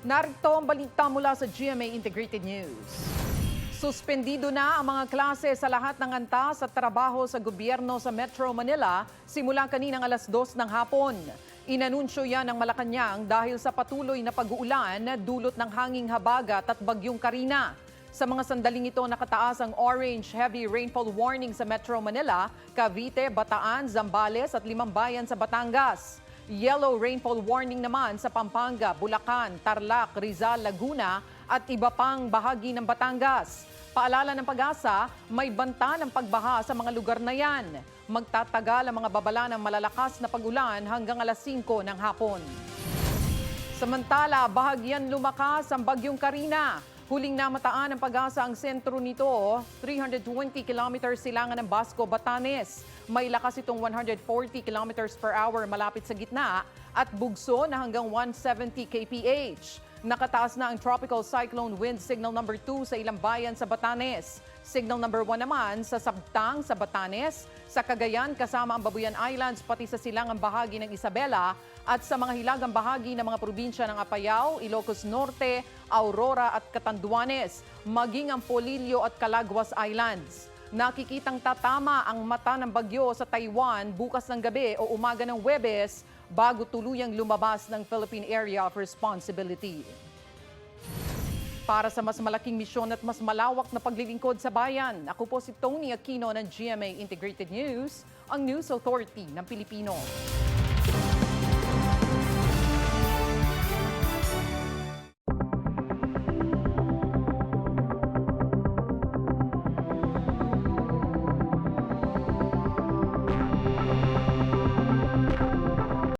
Narito ang balita mula sa GMA Integrated News. Suspendido na ang mga klase sa lahat ng antas at trabaho sa gobyerno sa Metro Manila simula kaninang alas 2 ng hapon. Inanunsyo yan ng Malacanang dahil sa patuloy na pag-uulan dulot ng hanging habagat at bagyong Karina. Sa mga sandaling ito nakataas ang orange heavy rainfall warning sa Metro Manila, Cavite, Bataan, Zambales at 5 bayan sa Batangas. Yellow rainfall warning naman sa Pampanga, Bulacan, Tarlac, Rizal, Laguna at iba pang bahagi ng Batangas. Paalala ng Pag-asa, may banta ng pagbaha sa mga lugar na yan. Magtatagal ang mga babala ng malalakas na pag-ulan hanggang alas 5 ng hapon. Samantala, bahagyan lumakas ang bagyong Karina. Huling namataan ng Pag-asa ang sentro nito, 320 kilometers silangan ng Basco, Batanes. May lakas itong 140 kilometers per hour malapit sa gitna at bugso na hanggang 170 kph. Nakataas na ang Tropical Cyclone Wind Signal number 2 sa ilang bayan sa Batanes. Signal number 1 naman sa Sabtang sa Batanes, sa Cagayan kasama ang Babuyan Islands pati sa silangang bahagi ng Isabela at sa mga hilagang bahagi ng mga probinsya ng Apayao, Ilocos Norte, Aurora at Catanduanes, maging ang Polillo at Calaguas Islands. Nakikitang tatama ang mata ng bagyo sa Taiwan bukas ng gabi o umaga ng Huwebes bago tuluyang lumabas ng Philippine Area of Responsibility. Para sa mas malaking misyon at mas malawak na paglilingkod sa bayan, ako po si Tony Aquino ng GMA Integrated News, ang News Authority ng Pilipino.